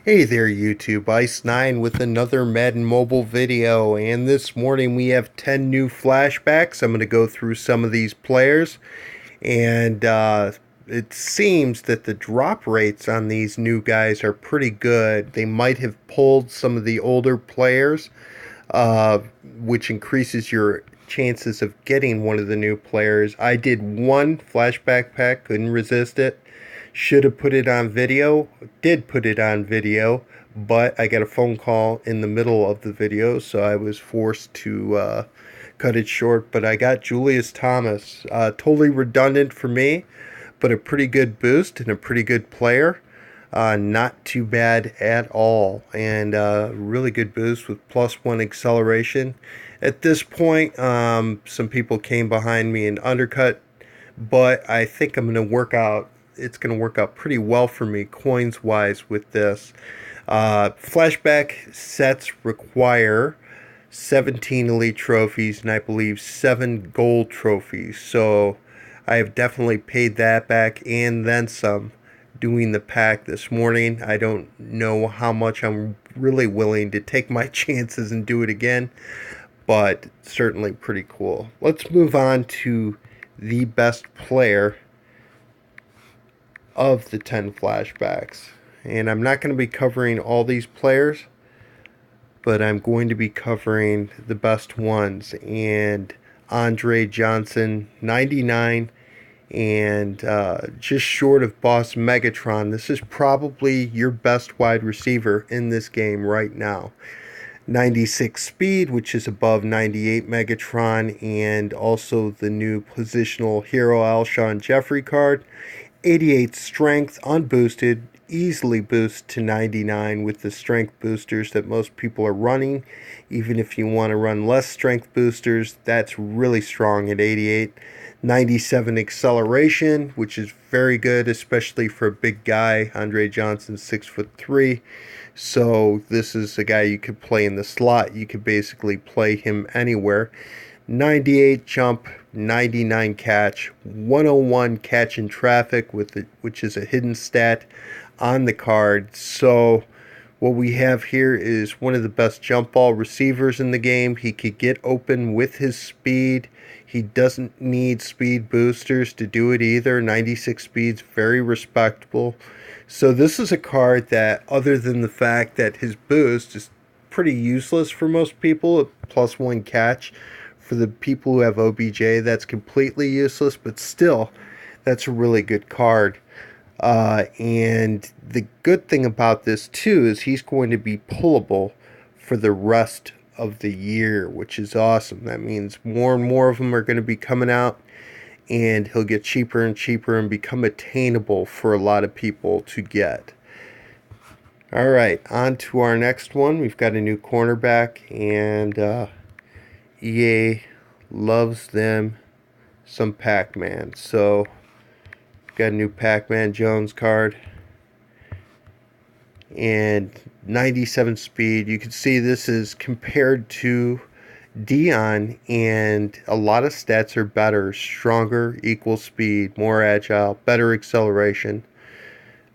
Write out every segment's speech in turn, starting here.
Hey there YouTube, Ice9 with another Madden mobile video, and this morning we have 10 new flashbacks. I'm going to go through some of these players, and it seems that the drop rates on these new guys are pretty good. They might have pulled some of the older players, uh, which increases your chances of getting one of the new players. I did one flashback pack, couldn't resist it. Should have put it on video, did put it on video, but I got a phone call in the middle of the video, so I was forced to cut it short. But I got Julius Thomas. Totally redundant for me, but a pretty good boost and a pretty good player. Not too bad at all, and really good boost with +1 acceleration. At this point, some people came behind me and undercut, but I think I'm going to work out. It's going to work out pretty well for me coins wise with this. Flashback sets require 17 elite trophies and I believe 7 gold trophies. So I have definitely paid that back and then some doing the pack this morning. I don't know how much I'm really willing to take my chances and do it again, but certainly pretty cool. Let's move on to the best player of the 10 flashbacks. And I'm not going to be covering all these players, but I'm going to be covering the best ones. And Andre Johnson, 99, and just short of Boss Megatron. This is probably your best wide receiver in this game right now. 96 speed, which is above 98 Megatron, and also the new positional hero Alshon Jeffrey card. 88 strength, unboosted, easily boost to 99 with the strength boosters that most people are running. Even if you want to run less strength boosters, that's really strong at 88. 97 acceleration, which is very good, especially for a big guy. Andre Johnson, 6'3". So this is a guy you could play in the slot. You could basically play him anywhere. 98 jump, 99 catch, 101 catch in traffic, which is a hidden stat on the card. So what we have here is one of the best jump ball receivers in the game. He could get open with his speed. He doesn't need speed boosters to do it either. 96 speed's very respectable. So this is a card that, other than the fact that his boost is pretty useless for most people, +1 catch. For the people who have OBJ, that's completely useless, but still, that's a really good card. And the good thing about this, too, is he's going to be pullable for the rest of the year, which is awesome. That means more and more of them are going to be coming out, and he'll get cheaper and cheaper and become attainable for a lot of people to get. All right, on to our next one. We've got a new cornerback, and EA loves them some Pac-Man. So, got a new Pac-Man Jones card. And 97 speed. You can see this is compared to Dion, and a lot of stats are better. Stronger, equal speed, more agile, better acceleration.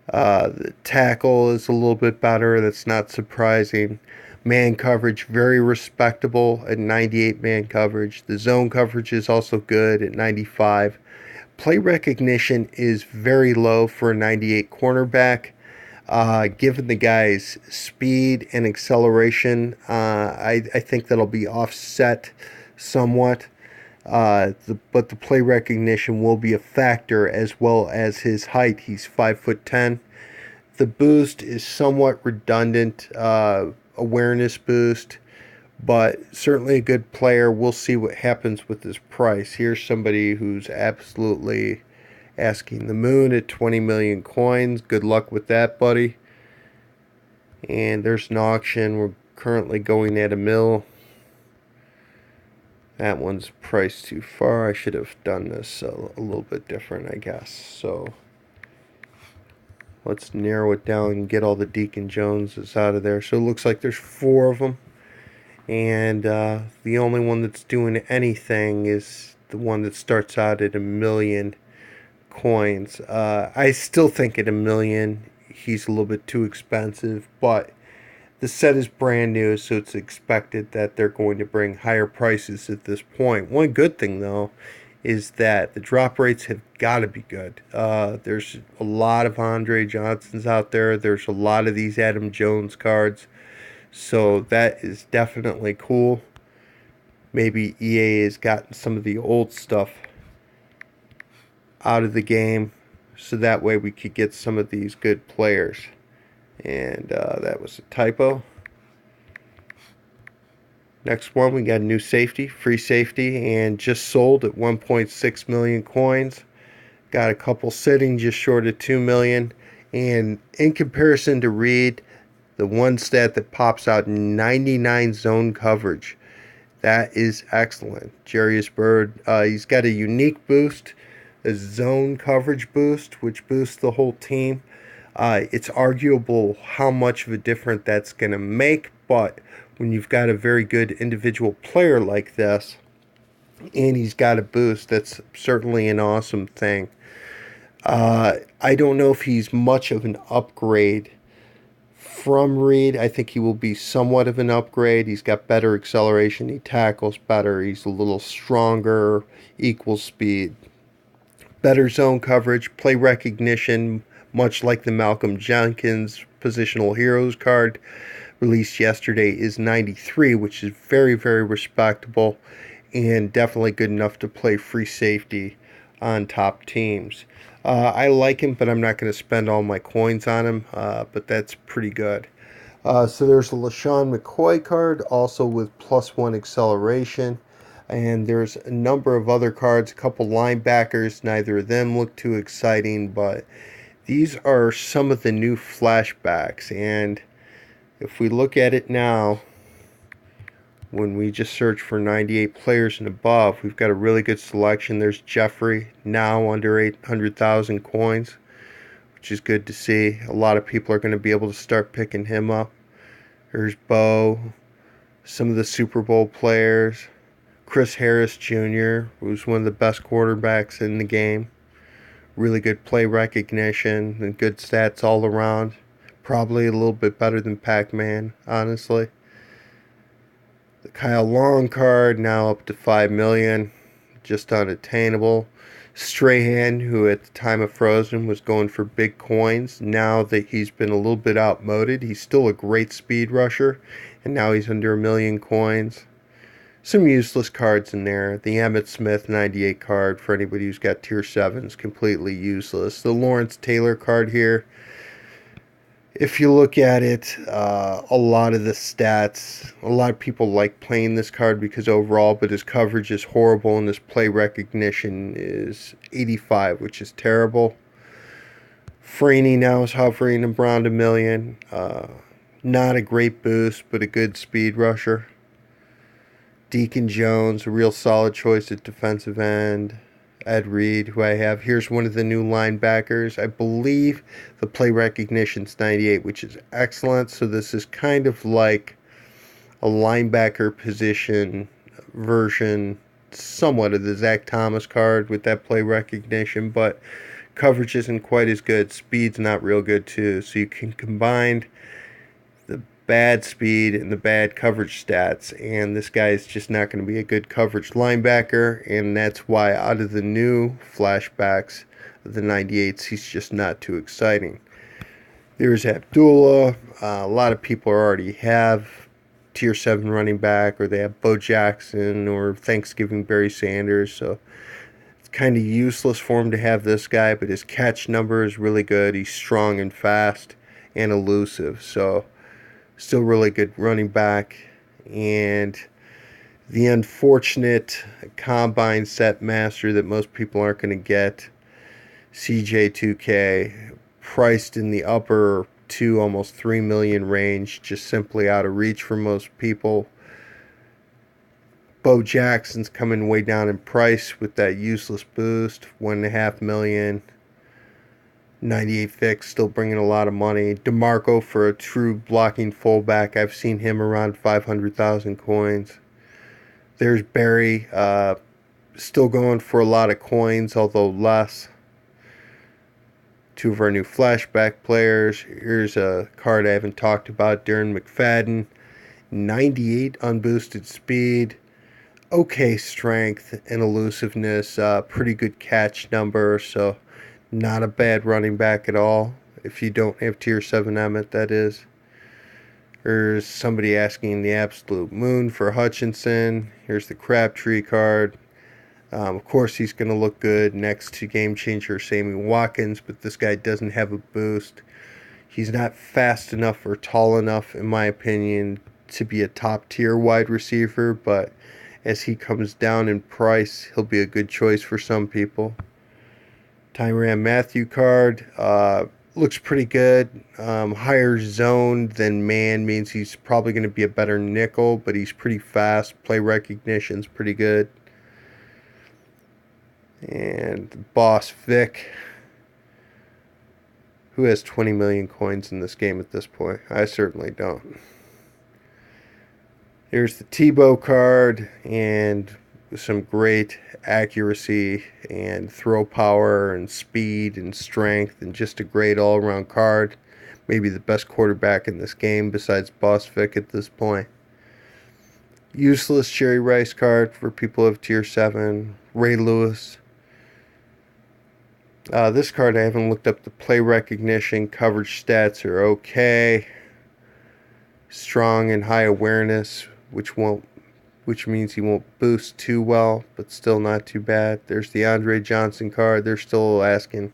The tackle is a little bit better. That's not surprising. Man coverage, very respectable at 98 man coverage. The zone coverage is also good at 95. Play recognition is very low for a 98 cornerback. Given the guy's speed and acceleration, I think that'll be offset somewhat. But the play recognition will be a factor, as well as his height. He's 5'10". The boost is somewhat redundant, awareness boost, but certainly a good player. We'll see what happens with his price. Here's somebody who's absolutely asking the moon at 20 million coins. Good luck with that, buddy. And there's an auction. We're currently going at $1 million. That one's priced too far. I should have done this a little bit different, I guess. So let's narrow it down and get all the Deacon Joneses out of there. So it looks like there's 4 of them. And the only one that's doing anything is the one that starts out at $1 million coins. I still think at $1 million he's a little bit too expensive, but the set is brand new, so it's expected that they're going to bring higher prices at this point. One good thing, though, is that the drop rates have got to be good. There's a lot of Andre Johnsons out there. There's a lot of these Adam Jones cards, so that is definitely cool. Maybe EA has gotten some of the old stuff out of the game, so that way we could get some of these good players. And that was a typo. Next one, we got a new safety, free safety, and just sold at 1.6 million coins. Got a couple sitting just short of 2 million. And in comparison to Reed, the one stat that pops out, 99 zone coverage. That is excellent. Jarius Byrd, he's got a unique boost, a zone coverage boost, which boosts the whole team. It's arguable how much of a difference that's going to make, but when you've got a very good individual player like this, and he's got a boost, that's certainly an awesome thing. I don't know if he's much of an upgrade from Reed. I think he will be somewhat of an upgrade. He's got better acceleration. He tackles better. He's a little stronger, equal speed. Better zone coverage, play recognition, much like the Malcolm Jenkins Positional Heroes card released yesterday, is 93, which is very, very respectable and definitely good enough to play free safety on top teams. I like him, but I'm not going to spend all my coins on him, but that's pretty good. So there's a LaShawn McCoy card, also with +1 acceleration. And there's a number of other cards, a couple linebackers. Neither of them look too exciting, but these are some of the new flashbacks. And if we look at it now, when we just search for 98 players and above, we've got a really good selection. There's Jeffrey, now under 800,000 coins, which is good to see. A lot of people are going to be able to start picking him up. There's Bo, some of the Super Bowl players. Chris Harris Jr., who's one of the best quarterbacks in the game. Really good play recognition and good stats all around. Probably a little bit better than Pac-Man, honestly. The Kyle Long card, now up to 5 million, just unattainable. Strahan, who at the time of Frozen was going for big coins, now that he's been a little bit outmoded, he's still a great speed rusher, and now he's under 1 million coins. Some useless cards in there. The Emmitt Smith 98 card, for anybody who's got tier 7s, completely useless. The Lawrence Taylor card here, if you look at it, a lot of the stats, a lot of people like playing this card because overall, but his coverage is horrible and his play recognition is 85, which is terrible. Franey now is hovering around 1 million. Not a great boost, but a good speed rusher. Deacon Jones, a real solid choice at defensive end. Ed Reed, who I have. Here's one of the new linebackers. I believe the play recognition's 98, which is excellent. So this is kind of like a linebacker position version, somewhat of the Zach Thomas card with that play recognition, but coverage isn't quite as good. Speed's not real good too. So you can combine the bad speed and the bad coverage stats, and this guy is just not going to be a good coverage linebacker, and that's why out of the new flashbacks of the 98s, he's just not too exciting. There's Abdullah. A lot of people already have tier 7 running back, or they have Bo Jackson or Thanksgiving Barry Sanders, so it's kind of useless for him to have this guy, but his catch number is really good. He's strong and fast and elusive, so still really good running back. And the unfortunate combine set master that most people aren't going to get, CJ2K, priced in the upper 2, almost 3 million range, just simply out of reach for most people. Bo Jackson's coming way down in price with that useless boost, 1.5 million. 98 fix, still bringing a lot of money. DeMarco for a true blocking fullback. I've seen him around 500,000 coins. There's Barry, still going for a lot of coins, although less. Two of our new flashback players. Here's a card I haven't talked about, Darren McFadden. 98 unboosted speed. Okay strength and elusiveness. Pretty good catch number, so not a bad running back at all. If you don't have tier 7 Emmett, that is. There's somebody asking the absolute moon for Hutchinson. Here's the Crabtree card. Of course, he's going to look good next to game changer Sammy Watkins, but this guy doesn't have a boost. He's not fast enough or tall enough, in my opinion, to be a top tier wide receiver, but as he comes down in price, he'll be a good choice for some people. Tyrann Mathieu card. Looks pretty good. Higher zone than man means he's probably going to be a better nickel, but he's pretty fast. Play recognition's pretty good. And Boss Vic, who has 20 million coins in this game at this point? I certainly don't. Here's the Tebow card, and some great accuracy and throw power and speed and strength, and just a great all-around card. Maybe the best quarterback in this game besides Boss Vic at this point. Useless Jerry Rice card for people of tier 7. Ray Lewis. This card I haven't looked up. The play recognition, coverage stats are okay. Strong and high awareness, which means he won't boost too well, but still not too bad. There's the Andre Johnson card. They're still asking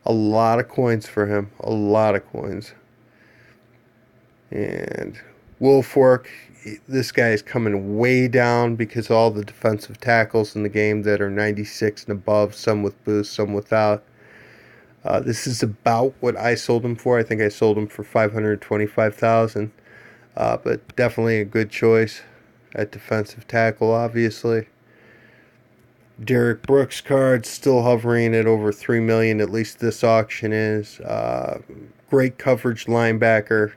a lot of coins for him. A lot of coins. And Wolfork, this guy is coming way down because all the defensive tackles in the game that are 96 and above, some with boost, some without. This is about what I sold him for. I think I sold him for $525,000. But definitely a good choice at defensive tackle, obviously. Derek Brooks card still hovering at over $3 million, at least this auction is. Great coverage linebacker,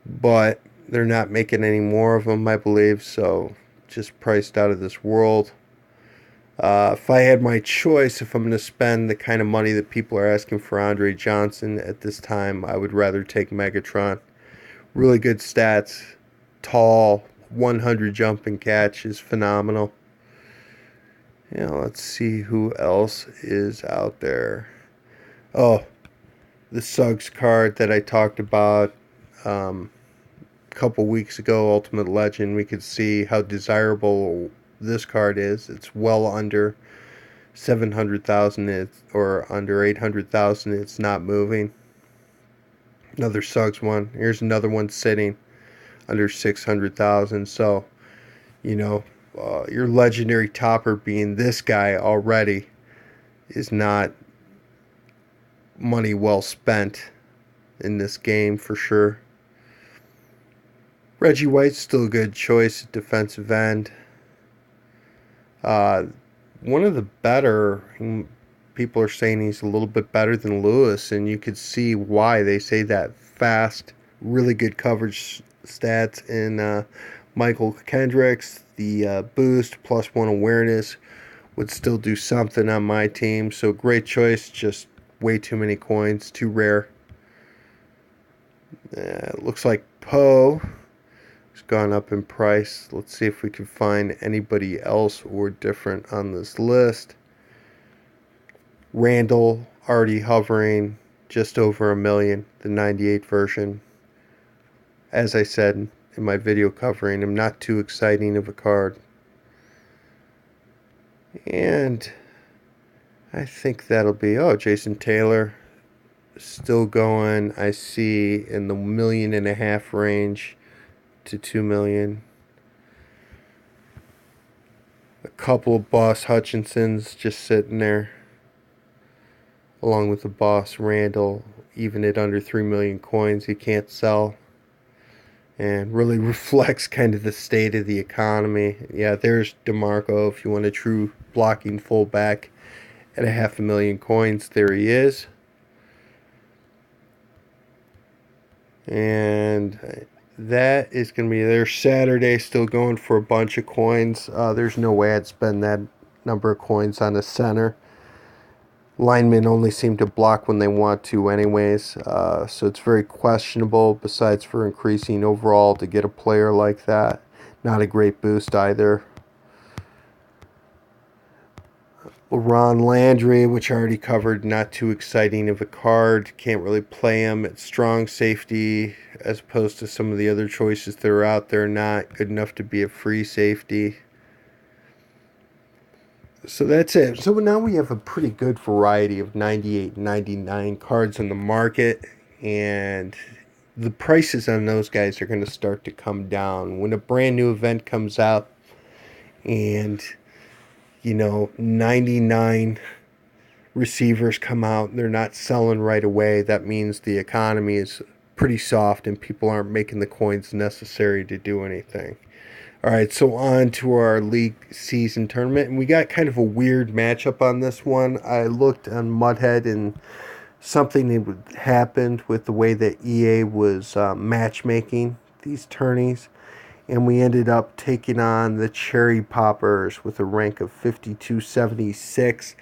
but they're not making any more of them, I believe, so just priced out of this world. If I had my choice, if I'm going to spend the kind of money that people are asking for Andre Johnson at this time, I would rather take Megatron. Really good stats, tall, 100 jump and catch is phenomenal. Yeah, let's see who else is out there. Oh, the Suggs card that I talked about a couple weeks ago, Ultimate Legend. We could see how desirable this card is. It's well under 700,000 or under 800,000. It's not moving. Another Suggs one. Here's another one sitting under 600,000. So, your legendary topper being this guy already is not money well spent in this game for sure. Reggie White's still a good choice at defensive end. One of the better, people are saying he's a little bit better than Lewis, and you could see why. They say that fast, really good coverage stats in Michael Kendricks. The boost plus 1 awareness would still do something on my team. So great choice, just way too many coins, too rare. Looks like Poe has gone up in price. Let's see if we can find anybody else or different on this list. Randall already hovering just over $1 million, the 98 version. As I said in my video covering him, not too exciting of a card. And I think that'll be, Jason Taylor still going. I see in the $1.5 million range to $2 million. A couple of Boss Hutchinsons just sitting there, along with the Boss Randall, even at under 3 million coins. He can't sell, and really reflects kind of the state of the economy. Yeah, there's DeMarco. If you want a true blocking fullback at 500,000 coins, there he is. And that is going to be there. Saturday, still going for a bunch of coins. There's no way I'd spend that number of coins on a center. Linemen only seem to block when they want to anyways, so it's very questionable, besides for increasing overall to get a player like that. Not a great boost either. Ron Landry, which I already covered, not too exciting of a card. Can't really play him at strong safety as opposed to some of the other choices that are out there. Not good enough to be a free safety. So that's it. So now we have a pretty good variety of 98 and 99 cards on the market, and the prices on those guys are going to start to come down. When a brand new event comes out and, 99 receivers come out and they're not selling right away, that means the economy is pretty soft and people aren't making the coins necessary to do anything. All right, so on to our league season tournament, and we got kind of a weird matchup on this one. I looked on Mudhead, and something happened with the way that EA was matchmaking these tourneys, and we ended up taking on the Cherry Poppers with a rank of 5276.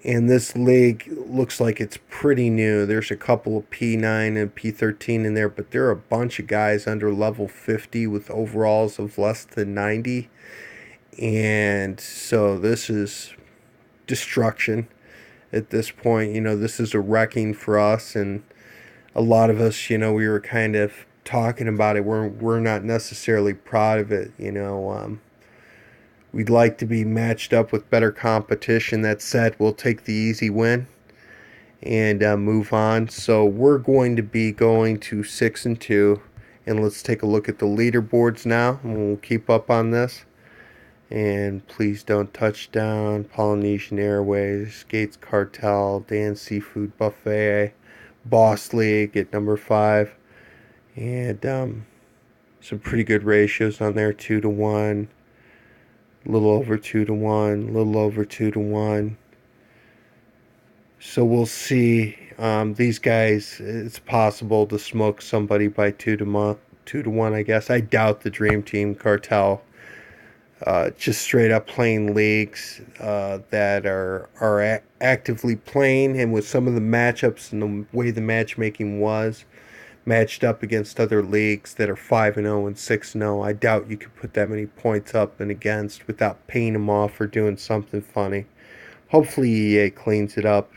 And this league looks like it's pretty new. There's a couple of P9 and P13 in there, but there are a bunch of guys under level 50 with overalls of less than 90. And so this is destruction at this point. This is a wrecking for us. And a lot of us, we were kind of talking about it. We're not necessarily proud of it, We'd like to be matched up with better competition. That said, we'll take the easy win and move on. So we're going to be going to 6-2, and let's take a look at the leaderboards now, and we'll keep up on this. And please don't touch down. Polynesian Airways, Gates Cartel, Dan Seafood Buffet, Boss League at number 5, and some pretty good ratios on there, 2-1. A little over 2-1, a little over 2-1. So we'll see. These guys, it's possible to smoke somebody by 2-1, I guess. I doubt the Dream Team Cartel. Just straight up playing leagues that are actively playing, and with some of the matchups and the way the matchmaking was, matched up against other leagues that are 5-0 and 6-0. I doubt you could put that many points up and against without paying them off or doing something funny. Hopefully EA cleans it up.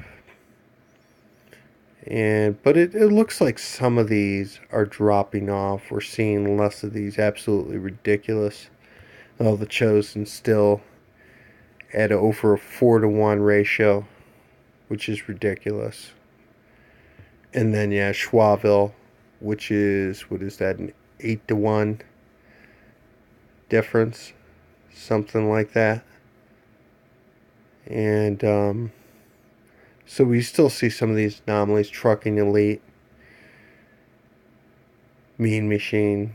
But it looks like some of these are dropping off. We're seeing less of these. Absolutely ridiculous. Oh, the Chosen still at over a 4-1 ratio, which is ridiculous. And then Schwabville, which is, what is that, an 8-1 difference, something like that. And so we still see some of these anomalies. Trucking Elite, Mean Machine.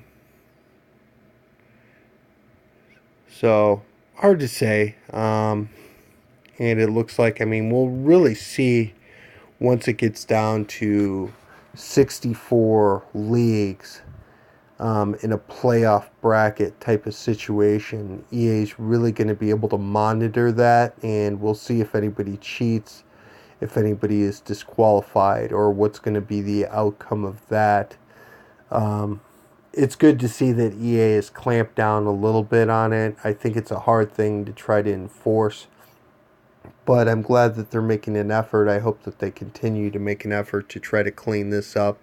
So hard to say. And it looks like, we'll really see once it gets down to 64 leagues in a playoff bracket type of situation. EA is really going to be able to monitor that, and we'll see if anybody cheats, if anybody is disqualified, or what's going to be the outcome of that. It's good to see that EA has clamped down a little bit on it. I think it's a hard thing to try to enforce, but I'm glad that they're making an effort. I hope that they continue to make an effort to try to clean this up.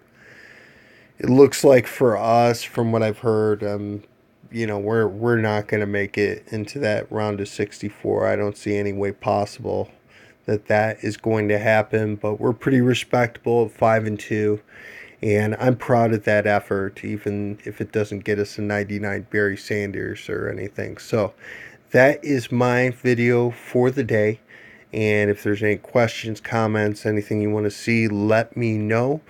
It looks like for us, from what I've heard, we're not going to make it into that round of 64. I don't see any way possible that is going to happen, but we're pretty respectable at 5-2. And I'm proud of that effort, even if it doesn't get us a 99 Barry Sanders or anything. So that is my video for the day. And if there's any questions, comments, anything you want to see, let me know.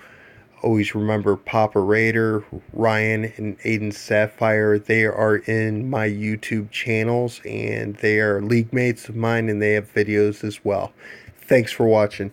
Always remember Papa Raider, Ryan, and Aiden Sapphire. They are in my YouTube channels, and they are league mates of mine, and they have videos as well. Thanks for watching.